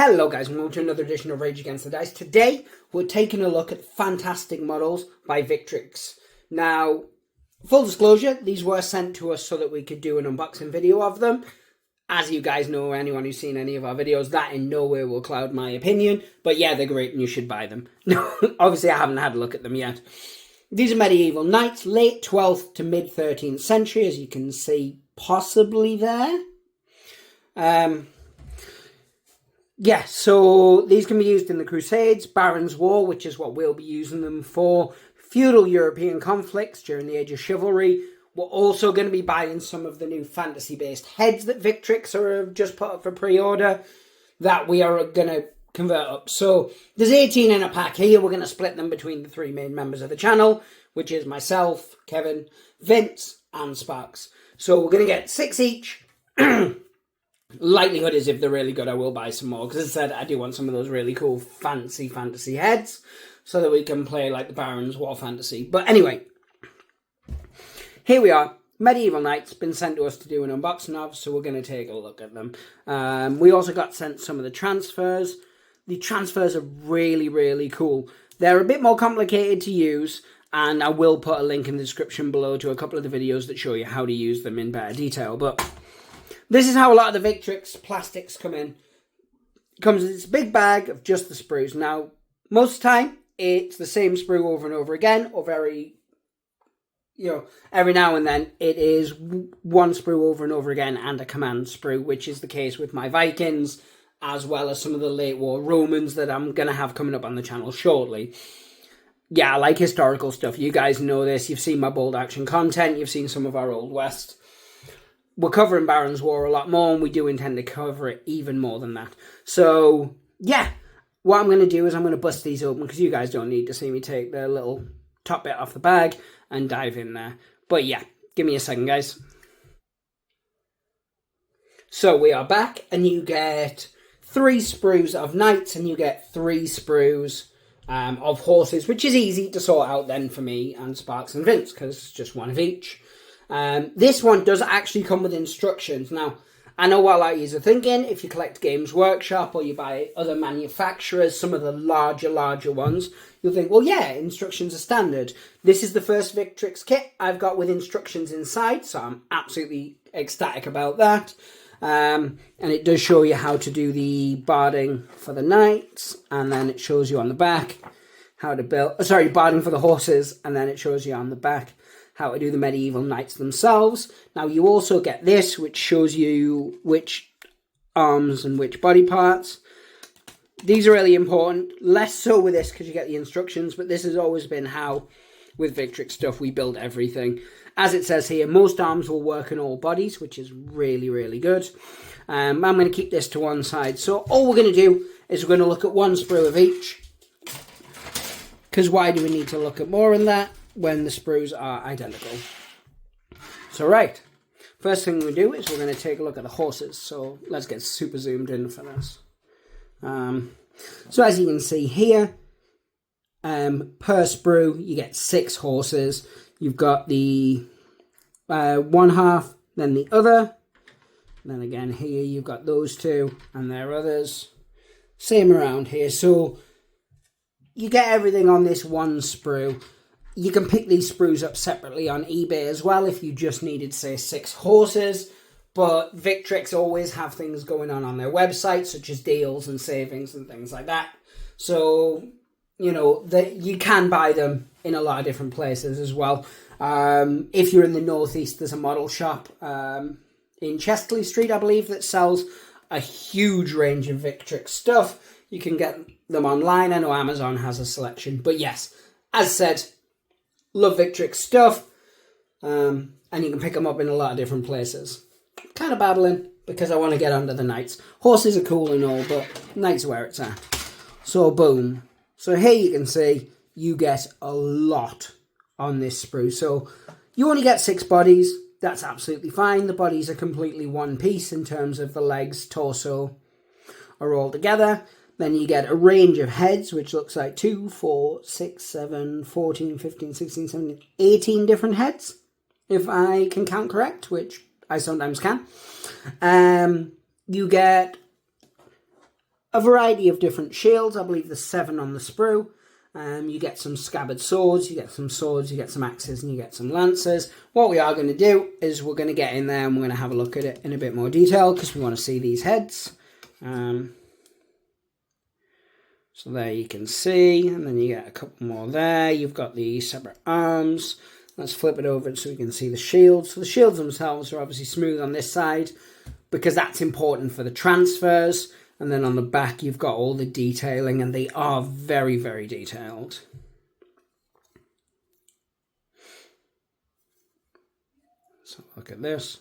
Hello guys, and welcome to another edition of Rage Against the Dice. Today, we're taking a look at Fantastic Models by Victrix. Now, full disclosure, these were sent to us so that we could do an unboxing video of them. As you guys know, anyone who's seen any of our videos, that in no way will cloud my opinion. But yeah, they're great and you should buy them. No, obviously I haven't had a look at them yet. These are medieval knights, late 12th to mid 13th century, as you can see possibly there. Yeah, so these can be used in the Crusades, Baron's War, which is what we'll be using them for, feudal European conflicts during the Age of Chivalry. We're also going to be buying some of the new fantasy-based heads that Victrix have just put up for pre-order that we are going to convert up. So there's 18 in a pack here. We're going to split them between the three main members of the channel, which is myself, Kevin, Vince, and Sparks. So we're going to get 6 each. Likelihood is if they're really good, I will buy some more. Because as I said, I do want some of those really cool fancy heads so that we can play like the Baron's War Fantasy. But anyway, here we are. Medieval Knights been sent to us to do an unboxing of, so we're going to take a look at them. We also got sent some of the transfers. The transfers are really, really cool. They're a bit more complicated to use, and I will put a link in the description below to a couple of the videos that show you how to use them in better detail. But this is how a lot of the Victrix plastics come in. It comes in this big bag of just the sprues. Now, most of the time, it's the same sprue over and over again, or every now and then, it is one sprue over and over again and a command sprue, which is the case with my Vikings, as well as some of the late war Romans that I'm going to have coming up on the channel shortly. Yeah, I like historical stuff. You guys know this. You've seen my bold action content. You've seen some of our Old West. We're covering Baron's War a lot more, and we do intend to cover it even more than that. So, yeah, what I'm going to do is I'm going to bust these open, because you guys don't need to see me take the little top bit off the bag and dive in there. But yeah, give me a second, guys. So we are back, and you get 3 sprues of knights, and you get 3 sprues of horses, which is easy to sort out then for me and Sparks and Vince, because it's just one of each. This one does actually come with instructions. Now, I know what a lot of you are thinking. If you collect Games Workshop or you buy other manufacturers, some of the larger ones, you'll think, well, yeah, instructions are standard. This is the first Victrix kit I've got with instructions inside, so I'm absolutely ecstatic about that. And it does show you how to do the barding for the knights, and then it shows you on the back how to build, barding for the horses, and then it shows you on the back how to do the medieval knights themselves. Now, you also get this, which shows you which arms and which body parts. These are really important. Less so with this, because you get the instructions, but this has always been how, with Victrix stuff, we build everything. As it says here, most arms will work in all bodies, which is really, really good. I'm going to keep this to one side. So all we're going to do is we're going to look at one sprue of each. Because why do we need to look at more than that when the sprues are identical? So right, first thing we do is we're going to take a look at the horses. So let's get super zoomed in for this. So as you can see here, per sprue you get 6 horses. You've got the one half, then the other, then again here you've got those 2 and their others. Same around here. So you get everything on this one sprue. You can pick these sprues up separately on eBay as well if you just needed, say, 6 horses. But Victrix always have things going on their website, such as deals and savings and things like that. So, you can buy them in a lot of different places as well. If you're in the northeast, there's a model shop in Chesterley Street, I believe, that sells a huge range of Victrix stuff. You can get them online. I know Amazon has a selection. But yes, as said, love Victrix stuff, and you can pick them up in a lot of different places. Kind of battling, because I want to get under the knights. Horses are cool and all, but knights are where it's at. So boom. So here you can see you get a lot on this sprue. So you only get 6 bodies. That's absolutely fine. The bodies are completely one piece in terms of the legs, torso are all together. Then you get a range of heads, which looks like 2, 4, 6, 7, 14, 15, 16, 17, 18 different heads, if I can count correct, which I sometimes can. You get a variety of different shields. I believe there's 7 on the sprue. You get some scabbard swords, you get some axes, and you get some lances. What we are going to do is we're going to get in there and we're going to have a look at it in a bit more detail because we want to see these heads. So there you can see, and then you get a couple more there. You've got the separate arms. Let's flip it over so we can see the shields. So the shields themselves are obviously smooth on this side because that's important for the transfers. And then on the back, you've got all the detailing, and they are very, very detailed. So look at this.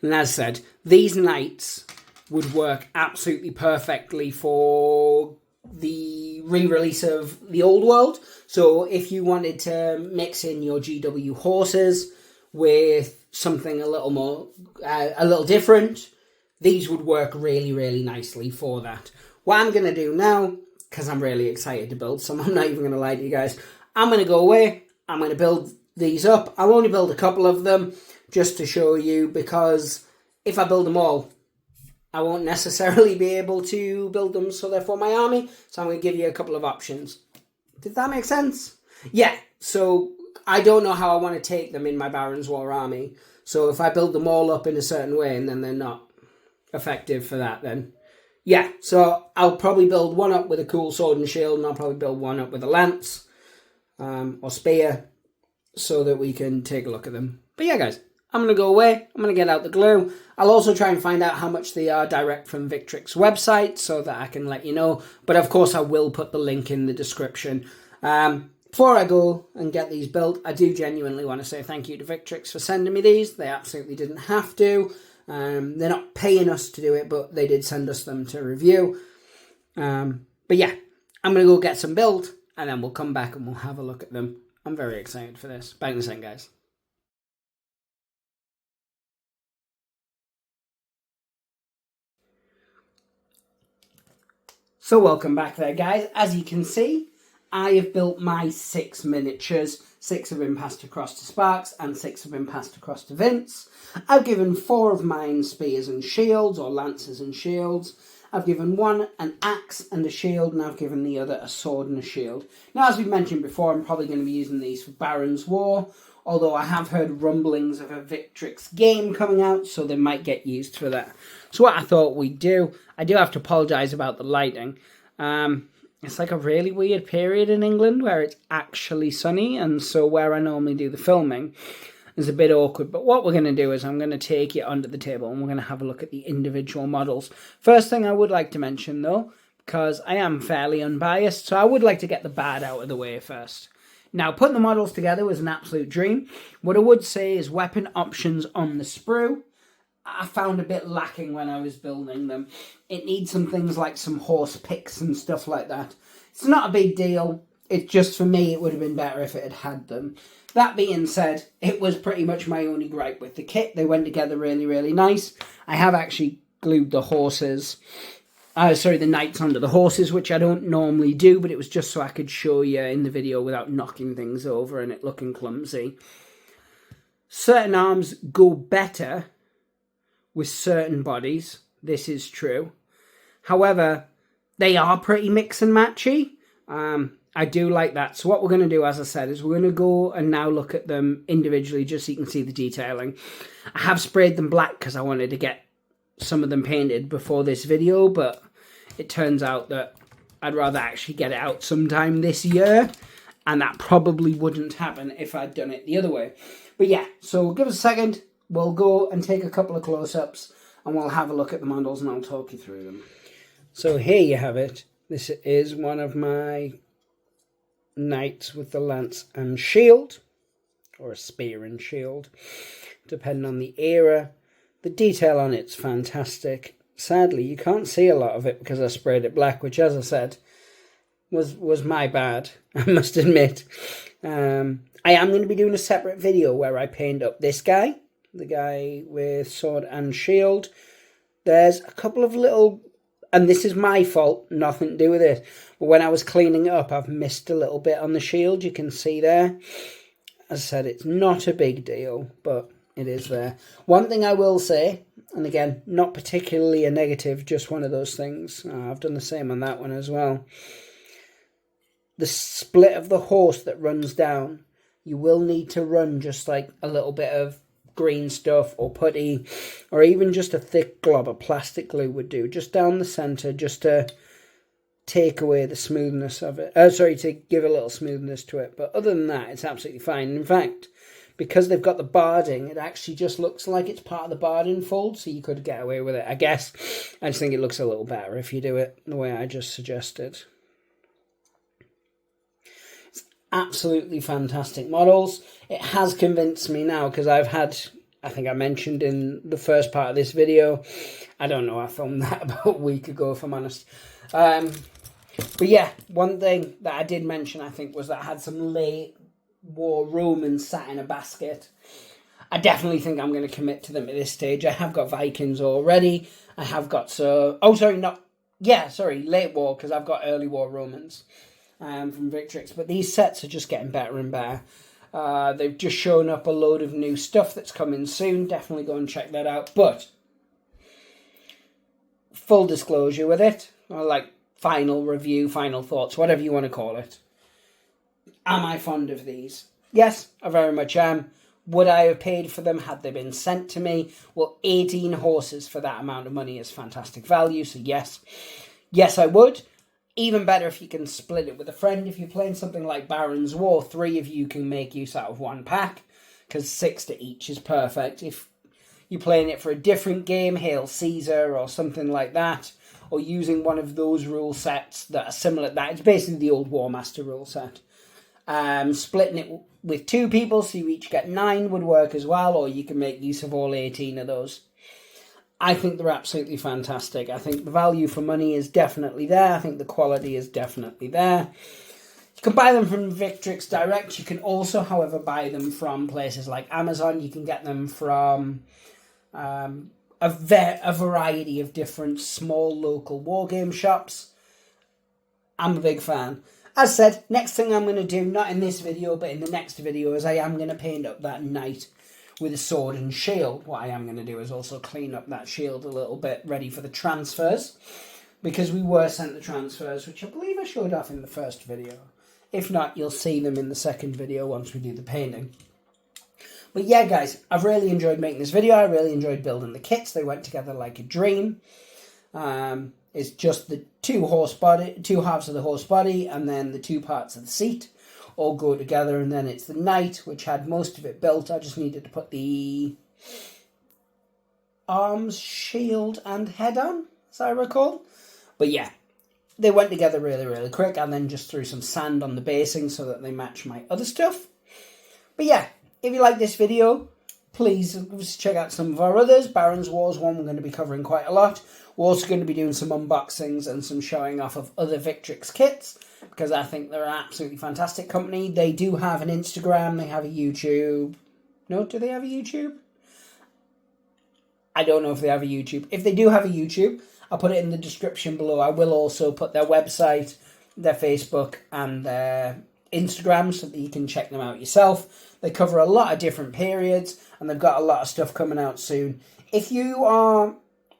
And as I said, these knights would work absolutely perfectly for the re-release of the old world. So if you wanted to mix in your GW horses with something a little different, these would work really, really nicely for that. What I'm going to do now, because I'm really excited to build some, I'm not even going to lie to you guys, I'm going to go away, I'm going to build these up. I'll only build a couple of them just to show you, because if I build them all, I won't necessarily be able to build them so they're for my army. So I'm going to give you a couple of options. Did that make sense? Yeah, so I don't know how I want to take them in my Baron's War army. So if I build them all up in a certain way and then they're not effective for that, then yeah. So I'll probably build one up with a cool sword and shield, and I'll probably build one up with a lance or spear so that we can take a look at them. But yeah, guys, I'm going to go away. I'm going to get out the glue. I'll also try and find out how much they are direct from Victrix website so that I can let you know. But of course, I will put the link in the description. Before I go and get these built, I do genuinely want to say thank you to Victrix for sending me these. They absolutely didn't have to. They're not paying us to do it, but they did send us them to review. But yeah, I'm going to go get some built, and then we'll come back and we'll have a look at them. I'm very excited for this. Back in a second, guys. So welcome back there, guys. As you can see, I have built my 6 miniatures. 6 have been passed across to Sparks and 6 have been passed across to Vince. I've given 4 of mine spears and shields, or lances and shields. I've given one an axe and a shield, and I've given the other a sword and a shield. Now, as we've mentioned before, I'm probably going to be using these for Baron's War, although I have heard rumblings of a Victrix game coming out, so they might get used for that. So what I thought we'd do, I do have to apologise about the lighting. It's like a really weird period in England where it's actually sunny, and so where I normally do the filming is a bit awkward. But what we're going to do is I'm going to take you under the table and we're going to have a look at the individual models. First thing I would like to mention, though, because I am fairly unbiased, so I would like to get the bad out of the way first. Now, putting the models together was an absolute dream. What I would say is weapon options on the sprue I found a bit lacking when I was building them. It needs some things like some horse picks and stuff like that. It's not a big deal. It just, for me, it would have been better if it had had them. That being said, it was pretty much my only gripe with the kit. They went together really, really nice. I have actually glued the the knights onto the horses, which I don't normally do, but it was just so I could show you in the video without knocking things over and it looking clumsy. Certain arms go better with certain bodies. This is true. However, they are pretty mix and matchy. I do like that. So what we're going to do, as I said, is we're going to go and now look at them individually just so you can see the detailing. I have sprayed them black because I wanted to get some of them painted before this video, but it turns out that I'd rather actually get it out sometime this year, and that probably wouldn't happen if I'd done it the other way. But yeah, so give us a second. We'll go and take a couple of close-ups and we'll have a look at the models and I'll talk you through them. So here you have it. This is one of my knights with the lance and shield, or a spear and shield, depending on the era. The detail on it's fantastic. Sadly, you can't see a lot of it because I sprayed it black, which, as I said, was my bad, I must admit. I am going to be doing a separate video where I paint up this guy, the guy with sword and shield. There's a couple of little, and this is my fault, nothing to do with it, but when I was cleaning it up, I've missed a little bit on the shield, you can see there. As I said, it's not a big deal, but it is there. One thing I will say, and again, not particularly a negative, just one of those things. I've done the same on that one as well. The split of the horse that runs down, you will need to run just like a little bit of green stuff or putty, or even just a thick glob of plastic glue would do, just down the centre, just to take away the smoothness of it. To give a little smoothness to it. But other than that, it's absolutely fine. In fact, because they've got the barding, it actually just looks like it's part of the barding fold, so you could get away with it. I guess I just think it looks a little better if you do it the way I just suggested. It's absolutely fantastic models. It has convinced me now, because I've had, I think I mentioned in the first part of this video, I don't know, I filmed that about a week ago, if I'm honest. But yeah, one thing that I did mention, I think, was that I had some late war Romans sat in a basket. I definitely think I'm going to commit to them at this stage. I have got Vikings already. I have got late war, because I've got early war Romans from Victrix. But these sets are just getting better and better. They've just shown up a load of new stuff that's coming soon. Definitely go and check that out. But full disclosure with it, or like final review, final thoughts, whatever you want to call it. Am I fond of these? Yes, I very much am. Would I have paid for them had they been sent to me? Well, 18 horses for that amount of money is fantastic value, so yes. Yes, I would. Even better if you can split it with a friend. If you're playing something like Baron's War, 3 of you can make use out of 1 pack, because 6 to each is perfect. If you're playing it for a different game, Hail Caesar or something like that, or using one of those rule sets that are similar to that, it's basically the old War Master rule set. Splitting it with 2 people, so you each get 9, would work as well, or you can make use of all 18 of those. I think they're absolutely fantastic. I think the value for money is definitely there. I think the quality is definitely there. You can buy them from Victrix direct. You can also, however, buy them from places like Amazon. You can get them from a variety of different small local wargame shops. I'm a big fan. As said, next thing I'm going to do, not in this video, but in the next video, is I am going to paint up that knight with a sword and shield. What I am going to do is also clean up that shield a little bit, ready for the transfers, because we were sent the transfers, which I believe I showed off in the first video. If not, you'll see them in the second video once we do the painting. But yeah, guys, I've really enjoyed making this video. I really enjoyed building the kits. They went together like a dream. It's just the 2 halves of the horse body, and then the 2 parts of the seat all go together, and then it's the knight, which had most of it built. I just needed to put the arms, shield, and head on, as I recall. But yeah, they went together really, really quick, and then just threw some sand on the basing so that they match my other stuff. But yeah, if you like this video, please check out some of our others. Baron's War is one we're going to be covering quite a lot. We're also going to be doing some unboxings and some showing off of other Victrix kits, because I think they're an absolutely fantastic company. They do have an Instagram, they have a YouTube. No, do they have a YouTube? I don't know if they have a YouTube. If they do have a YouTube, I'll put it in the description below. I will also put their website, their Facebook, and their Instagram so that you can check them out yourself. They cover a lot of different periods, and they've got a lot of stuff coming out soon. If you are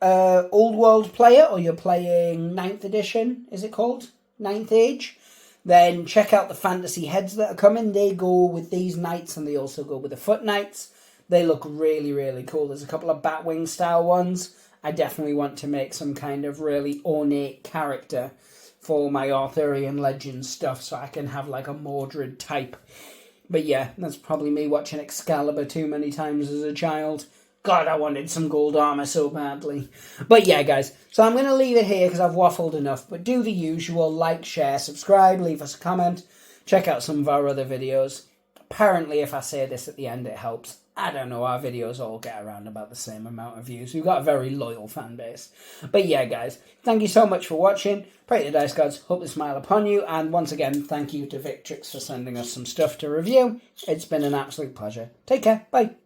an old world player, or you're playing 9th edition, is it called? 9th Age, then check out the fantasy heads that are coming. They go with these knights, and they also go with the foot knights. They look really, really cool. There's a couple of Batwing style ones. I definitely want to make some kind of really ornate character for my Arthurian Legends stuff, so I can have like a Mordred type. But yeah, that's probably me watching Excalibur too many times as a child. God, I wanted some gold armor so badly. But yeah, guys, so I'm going to leave it here because I've waffled enough. But do the usual, like, share, subscribe, leave us a comment. Check out some of our other videos. Apparently, if I say this at the end, it helps. I don't know, our videos all get around about the same amount of views. We've got a very loyal fan base. But yeah, guys, thank you so much for watching. Pray to the dice gods, hope they smile upon you. And once again, thank you to Victrix for sending us some stuff to review. It's been an absolute pleasure. Take care. Bye.